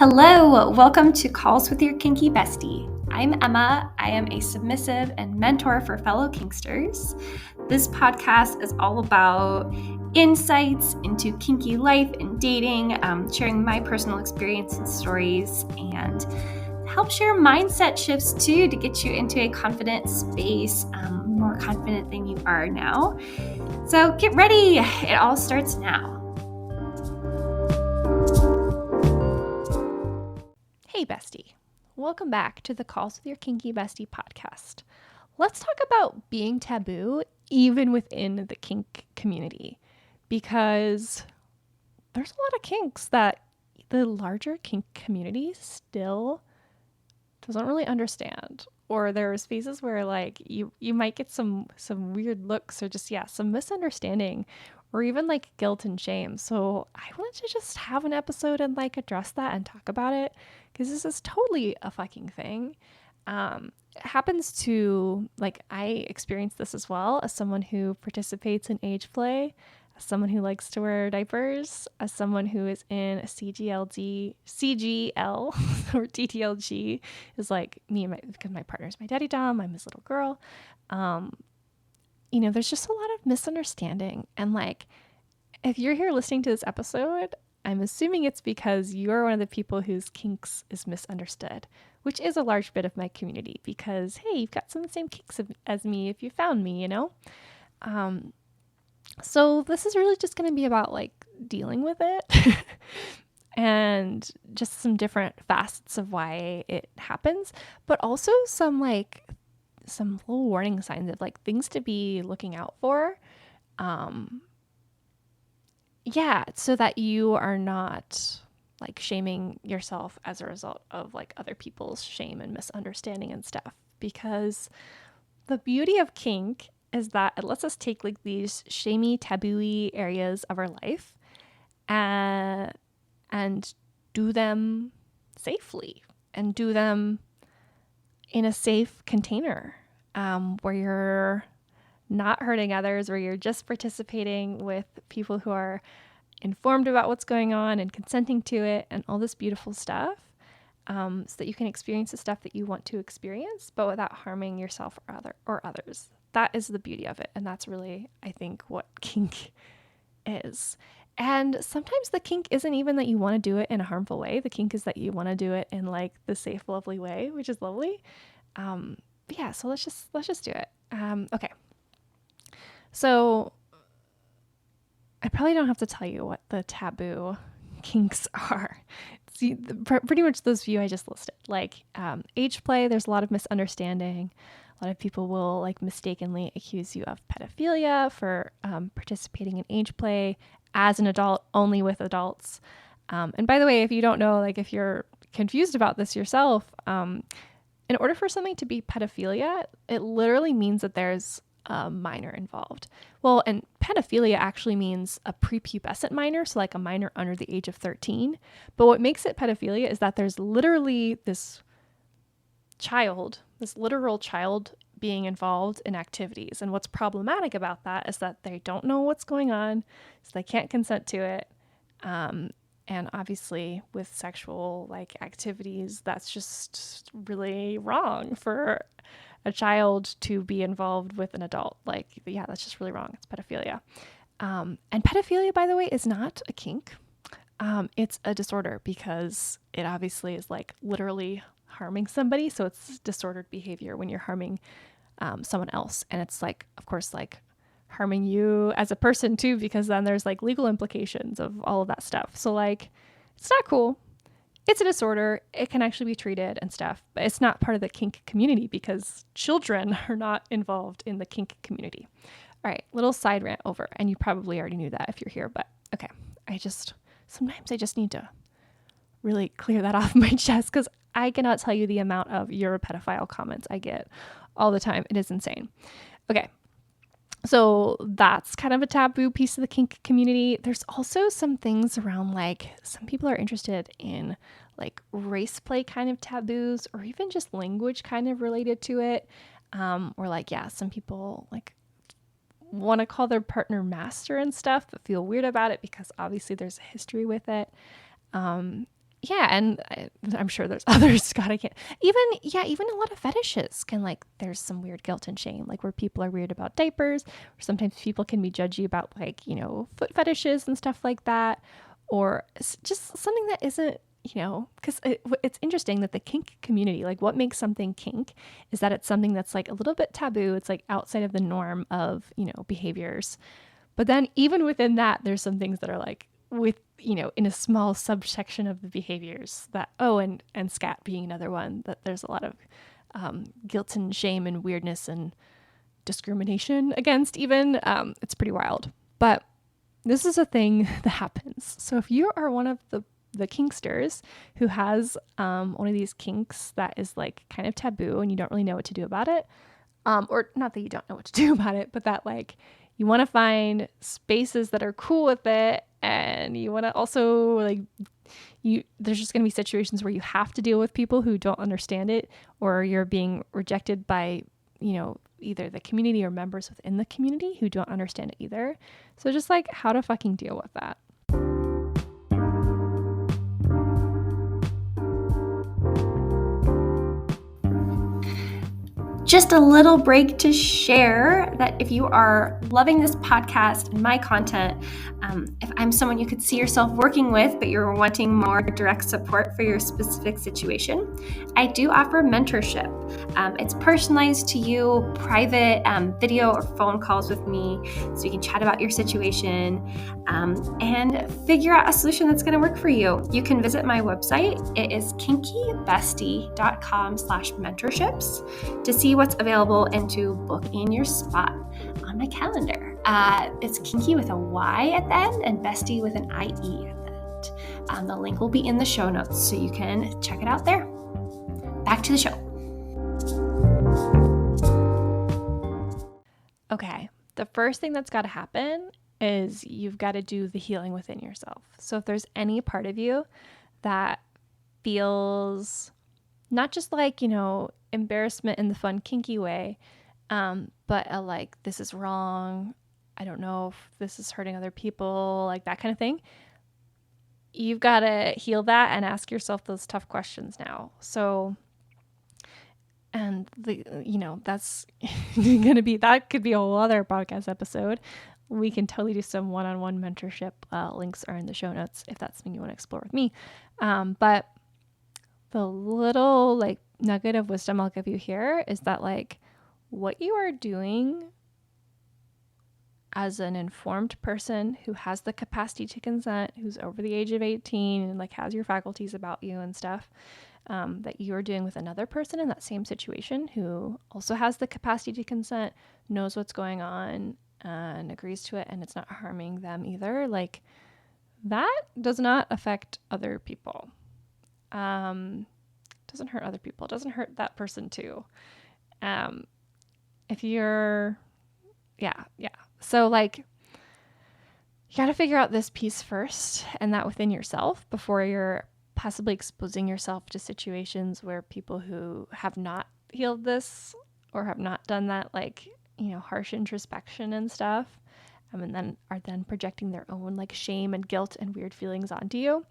Hello, welcome to Calls with Your Kinky Bestie. I'm Emma. I am a submissive and mentor for fellow kinksters. This podcast is all about insights into kinky life and dating, sharing my personal experience and stories, and help share mindset shifts too to get you into a confident space, more confident than you are now. So get ready. It all starts now. Hey bestie, welcome back to the Calls with Your Kinky Bestie podcast. Let's talk about being taboo even within the kink community, because there's a lot of kinks that the larger kink community still doesn't really understand. Or there's phases where like you might get some weird looks or just some misunderstanding or even like guilt and shame. So I wanted to just have an episode and like address that and talk about it, because this is totally a fucking thing. It happens to, like, I experienced this as well as someone who participates in age play, as someone who likes to wear diapers, as someone who is in a CGL or TTLG is like me and because my partner's my daddy dom, I'm his little girl. There's just a lot of misunderstanding. And like, if you're here listening to this episode, I'm assuming it's because you're one of the people whose kinks is misunderstood, which is a large bit of my community because, hey, you've got some of the same kinks as me if you found me, So this is really just going to be about like dealing with it and just some different facets of why it happens, but also some little warning signs of like things to be looking out for. So that you are not like shaming yourself as a result of like other people's shame and misunderstanding and stuff. Because the beauty of kink is that it lets us take like these shamey, taboo-y areas of our life and do them safely and do them in a safe container, where you're not hurting others, where you're just participating with people who are informed about what's going on and consenting to it and all this beautiful stuff, so that you can experience the stuff that you want to experience, but without harming yourself or others. That is the beauty of it. And that's really, I think, what kink is. And sometimes the kink isn't even that you want to do it in a harmful way. The kink is that you want to do it in like the safe, lovely way, which is lovely. So let's just do it. Okay. So I probably don't have to tell you what the taboo kinks are. See, pretty much those few I just listed. Like age play, there's a lot of misunderstanding. A lot of people will like mistakenly accuse you of pedophilia for participating in age play as an adult, only with adults. And by the way, if you don't know, like if you're confused about this yourself, in order for something to be pedophilia, it literally means that there's a minor involved. Well, and pedophilia actually means a prepubescent minor, so like a minor under the age of 13. But what makes it pedophilia is that there's literally this literal child being involved in activities. And what's problematic about that is that they don't know what's going on, so they can't consent to it. And obviously with sexual like activities, that's just really wrong for a child to be involved with an adult. Like, yeah, that's just really wrong. It's pedophilia. And pedophilia, by the way, is not a kink. It's a disorder because it obviously is like literally harming somebody. So it's disordered behavior when you're harming someone else. And it's like, of course, like harming you as a person too, because then there's like legal implications of all of that stuff. So like, it's not cool. It's a disorder. It can actually be treated and stuff, but it's not part of the kink community because children are not involved in the kink community. All right, little side rant over. And you probably already knew that if you're here, but okay. Sometimes I just need to really clear that off my chest because I cannot tell you the amount of "you're a pedophile" comments I get all the time. It is insane. Okay. So that's kind of a taboo piece of the kink community. There's also some things around like some people are interested in like race play kind of taboos or even just language kind of related to it. Or like, some people like want to call their partner master and stuff, but feel weird about it because obviously there's a history with it. yeah, and I'm sure there's others. God, I can't. Even a lot of fetishes can, like, there's some weird guilt and shame, like where people are weird about diapers, or sometimes people can be judgy about, like, foot fetishes and stuff like that, or just something that isn't, because it's interesting that the kink community, like what makes something kink is that it's something that's like a little bit taboo. It's like outside of the norm of, behaviors. But then even within that, there's some things that are like with, in a small subsection of the behaviors that, and scat being another one, that there's a lot of guilt and shame and weirdness and discrimination against even. It's pretty wild. But this is a thing that happens. So if you are one of the kinksters who has one of these kinks that is like kind of taboo and you don't really know what to do about it, or not that you don't know what to do about it, but that like you want to find spaces that are cool with it, and you want to also like there's just going to be situations where you have to deal with people who don't understand it, or you're being rejected by either the community or members within the community who don't understand it either. So just like how to fucking deal with that. Just a little break to share that if you are loving this podcast and my content, if I'm someone you could see yourself working with, but you're wanting more direct support for your specific situation, I do offer mentorship. It's personalized to you, private video or phone calls with me, so you can chat about your situation and figure out a solution that's going to work for you. You can visit my website. It is kinkybestie.com/mentorships to see what's available and to book in your spot on my calendar. It's kinky with a Y at the end and bestie with an IE at the end. The link will be in the show notes, so you can check it out there. Back to the show. Okay, the first thing that's got to happen is you've got to do the healing within yourself. So if there's any part of you that feels not just like, embarrassment in the fun, kinky way, but like, this is wrong, I don't know if this is hurting other people, like that kind of thing, you've got to heal that and ask yourself those tough questions now. So, and that's that could be a whole other podcast episode. We can totally do some one-on-one mentorship. Links are in the show notes if that's something you want to explore with me. But the little like nugget of wisdom I'll give you here is that like what you are doing as an informed person who has the capacity to consent, who's over the age of 18 and like has your faculties about you and stuff, that you are doing with another person in that same situation who also has the capacity to consent, knows what's going on, and agrees to it, and it's not harming them either. Like that does not affect other people. Doesn't hurt other people. It doesn't hurt that person too. If you're, yeah. So like, you got to figure out this piece first, and that within yourself, before you're possibly exposing yourself to situations where people who have not healed this or have not done that, like, harsh introspection and stuff, and then are then projecting their own like shame and guilt and weird feelings onto you,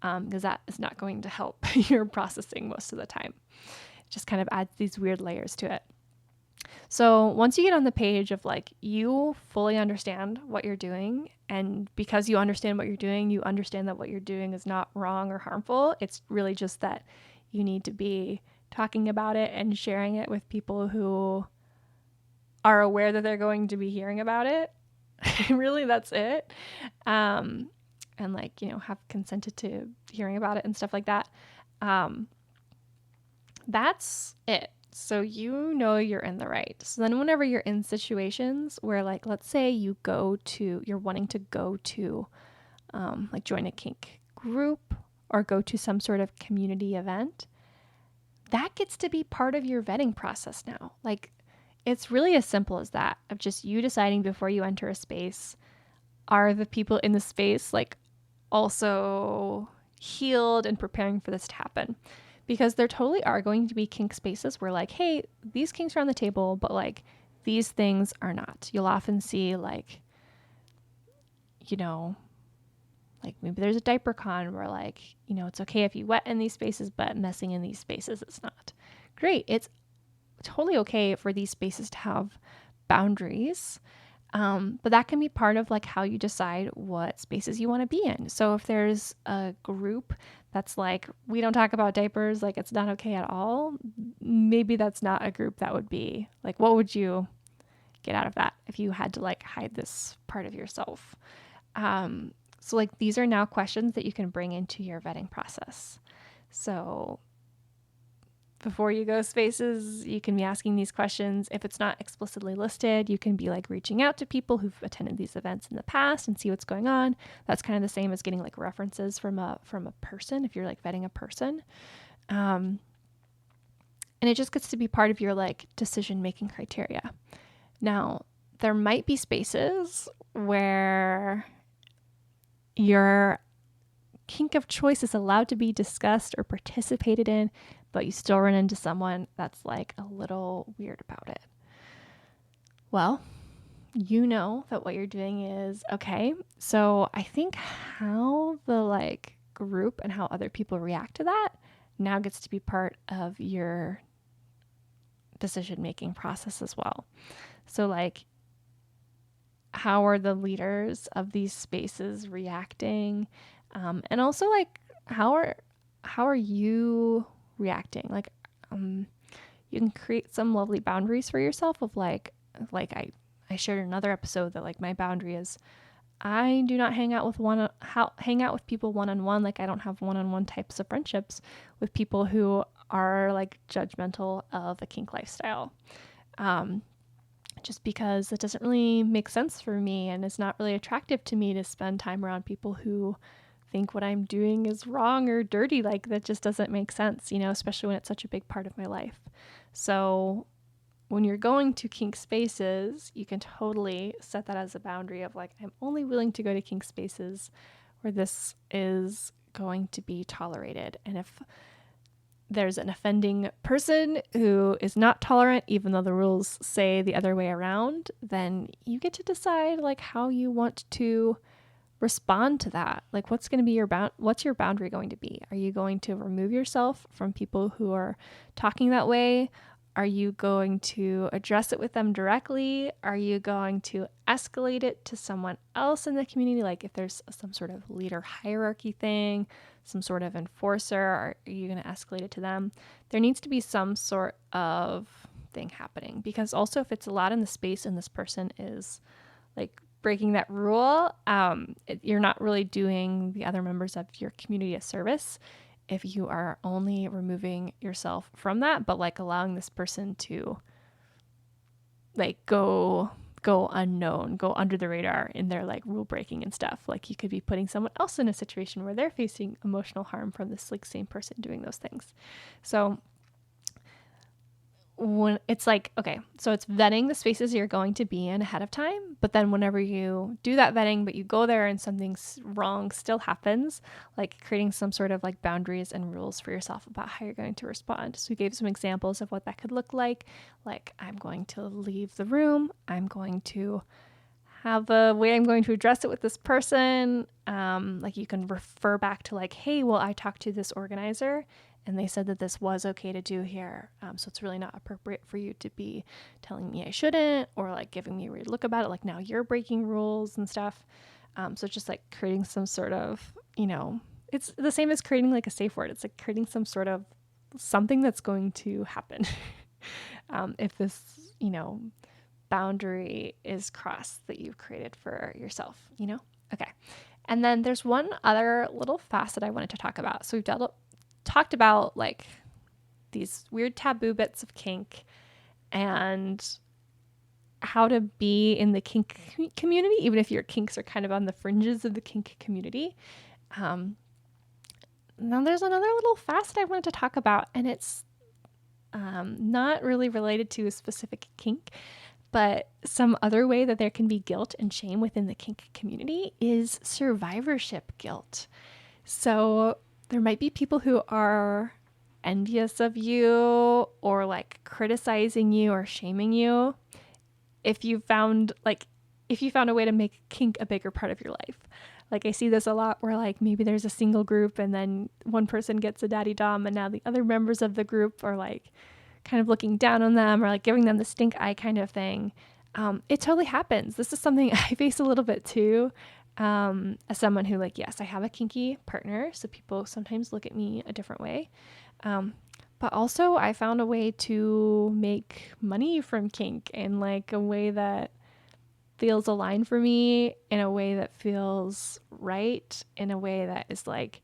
because that is not going to help your processing most of the time. It just kind of adds these weird layers to it. So once you get on the page of like, you fully understand what you're doing, and because you understand what you're doing, you understand that what you're doing is not wrong or harmful. It's really just that you need to be talking about it and sharing it with people who are aware that they're going to be hearing about it. Really, that's it. And like, have consented to hearing about it and stuff like that. That's it. So you're in the right. So then whenever you're in situations where, like, let's say you're wanting to go to like join a kink group or go to some sort of community event, that gets to be part of your vetting process now. Like, it's really as simple as that, of just you deciding before you enter a space, are the people in the space like also healed and preparing for this to happen? Because there totally are going to be kink spaces where like, hey, these kinks are on the table, but like these things are not. You'll often see like, Like maybe there's a diaper con where like, it's okay if you wet in these spaces, but messing in these spaces, it's not. Great. It's totally okay for these spaces to have boundaries. But that can be part of like how you decide what spaces you want to be in. So if there's a group that's like, we don't talk about diapers, like it's not okay at all, maybe that's not a group that would be like, what would you get out of that if you had to like hide this part of yourself? So like these are now questions that you can bring into your vetting process. So before you go spaces, you can be asking these questions. If it's not explicitly listed, you can be like reaching out to people who've attended these events in the past and see what's going on. That's kind of the same as getting like references from a person if you're like vetting a person. And it just gets to be part of your like decision-making criteria. Now, there might be spaces where your kink of choice is allowed to be discussed or participated in, but you still run into someone that's like a little weird about it. Well, you know that what you're doing is okay. So I think how the like group and how other people react to that now gets to be part of your decision-making process as well. So like, how are the leaders of these spaces reacting? And also like, how are you reacting? Like, you can create some lovely boundaries for yourself of like I shared in another episode that like my boundary is I do not hang out with people one-on-one. Like I don't have one-on-one types of friendships with people who are like judgmental of a kink lifestyle. Just because it doesn't really make sense for me and it's not really attractive to me to spend time around people who think what I'm doing is wrong or dirty. Like that just doesn't make sense, especially when it's such a big part of my life. So when you're going to kink spaces, you can totally set that as a boundary of like, I'm only willing to go to kink spaces where this is going to be tolerated. And if there's an offending person who is not tolerant, even though the rules say the other way around, then you get to decide like how you want to respond to that. Like what's going to be what's your boundary going to be? Are you going to remove yourself from people who are talking that way? Are you going to address it with them directly? Are you going to escalate it to someone else in the community? Like if there's some sort of leader hierarchy thing, some sort of enforcer, are you going to escalate it to them? There needs to be some sort of thing happening, because also if it's allowed in the space and this person is like breaking that rule, you're not really doing the other members of your community a service if you are only removing yourself from that, but like allowing this person to like go unknown, go under the radar in their like rule breaking and stuff. Like you could be putting someone else in a situation where they're facing emotional harm from this like same person doing those things. So when it's like, okay, so it's vetting the spaces you're going to be in ahead of time, but then whenever you do that vetting, but you go there and something wrong still happens, like creating some sort of like boundaries and rules for yourself about how you're going to respond. So we gave some examples of what that could look like I'm going to leave the room, I'm going to have a way I'm going to address it with this person. Like you can refer back to like, hey, well, I talked to this organizer and they said that this was okay to do here. So it's really not appropriate for you to be telling me I shouldn't, or like giving me a weird look about it. Like now you're breaking rules and stuff. So it's just like creating some sort of, it's the same as creating like a safe word. It's like creating some sort of something that's going to happen. If this, boundary is crossed that you've created for yourself, Okay. And then there's one other little facet I wanted to talk about. So we've talked about like these weird taboo bits of kink and how to be in the kink community, even if your kinks are kind of on the fringes of the kink community. Now there's another little facet I wanted to talk about, and it's not really related to a specific kink, but some other way that there can be guilt and shame within the kink community is survivorship guilt. So there might be people who are envious of you or like criticizing you or shaming you if you found a way to make kink a bigger part of your life. Like I see this a lot where like maybe there's a single group and then one person gets a daddy dom and now the other members of the group are like kind of looking down on them or like giving them the stink eye kind of thing. It totally happens. This is something I face a little bit too. As someone who like, yes, I have a kinky partner, so people sometimes look at me a different way. But also I found a way to make money from kink in like a way that feels aligned for me, in a way that feels right, in a way that is like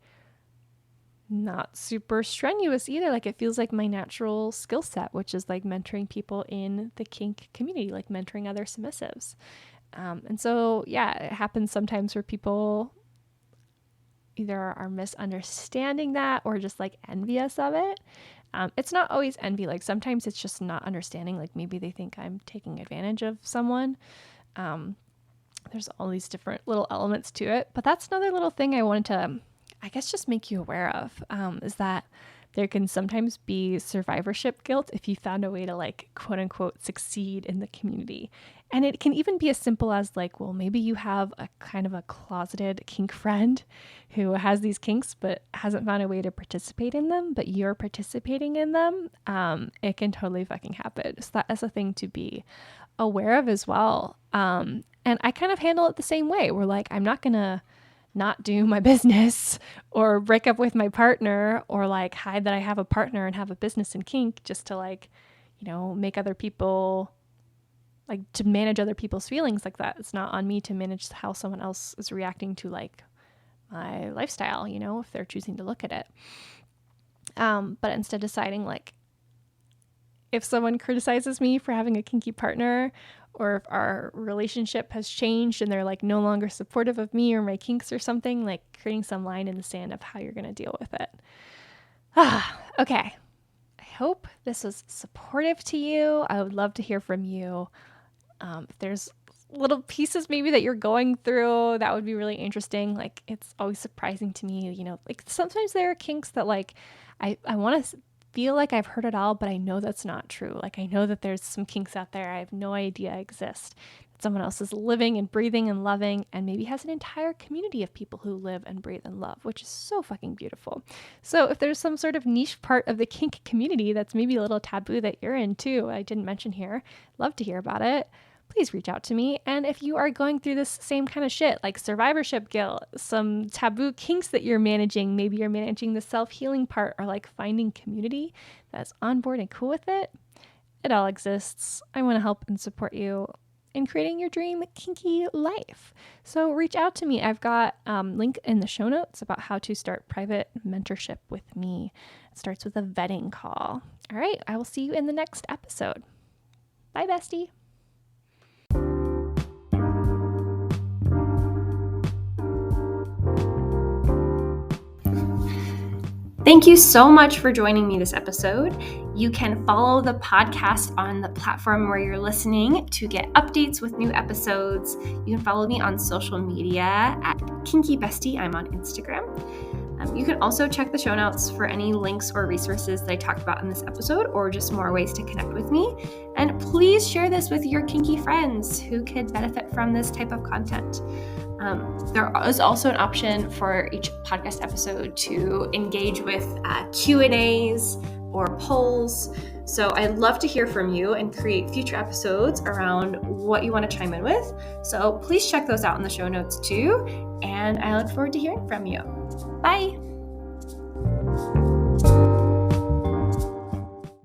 not super strenuous either. Like it feels like my natural skill set, which is like mentoring people in the kink community, like mentoring other submissives. And so, yeah, it happens sometimes where people either are misunderstanding that or just like envious of it. It's not always envy. Like sometimes it's just not understanding. Like maybe they think I'm taking advantage of someone. There's all these different little elements to it. But that's another little thing I wanted to, I guess, just make you aware of, is that there can sometimes be survivorship guilt if you found a way to like, quote unquote, succeed in the community. And it can even be as simple as like, well, maybe you have a kind of a closeted kink friend who has these kinks but hasn't found a way to participate in them, but you're participating in them. It can totally fucking happen. So that is a thing to be aware of as well. And I kind of handle it the same way. We're like, I'm not going to not do my business or break up with my partner or like hide that I have a partner and have a business in kink just to like, you know, make other people like to manage other people's feelings like that. It's not on me to manage how someone else is reacting to like my lifestyle, you know, if they're choosing to look at it. But instead deciding like, if someone criticizes me for having a kinky partner, or if our relationship has changed and they're like no longer supportive of me or my kinks or something, like creating some line in the sand of how you're going to deal with it. Okay. I hope this was supportive to you. I would love to hear from you. If there's little pieces maybe that you're going through, that would be really interesting. Like it's always surprising to me, you know, like sometimes there are kinks that like, I want to feel like I've heard it all, but I know that's not true. Like I know that there's some kinks out there I have no idea exist. That someone else is living and breathing and loving and maybe has an entire community of people who live and breathe and love, which is so fucking beautiful. So if there's some sort of niche part of the kink community that's maybe a little taboo that you're in too, I didn't mention here, love to hear about it. Please reach out to me. And if you are going through this same kind of shit, like survivorship guilt, some taboo kinks that you're managing, maybe you're managing the self-healing part or like finding community that's on board and cool with it, it all exists. I want to help and support you in creating your dream kinky life. So reach out to me. I've got link in the show notes about how to start private mentorship with me. It starts with a vetting call. All right. I will see you in the next episode. Bye, bestie. Thank you so much for joining me this episode. You can follow the podcast on the platform where you're listening to get updates with new episodes. You can follow me on social media at Kinky Bestie. I'm on Instagram. You can also check the show notes for any links or resources that I talked about in this episode or just more ways to connect with me. And please share this with your kinky friends who could benefit from this type of content. There is also an option for each podcast episode to engage with Q&As or polls. So I'd love to hear from you and create future episodes around what you want to chime in with. So please check those out in the show notes too. And I look forward to hearing from you. Bye.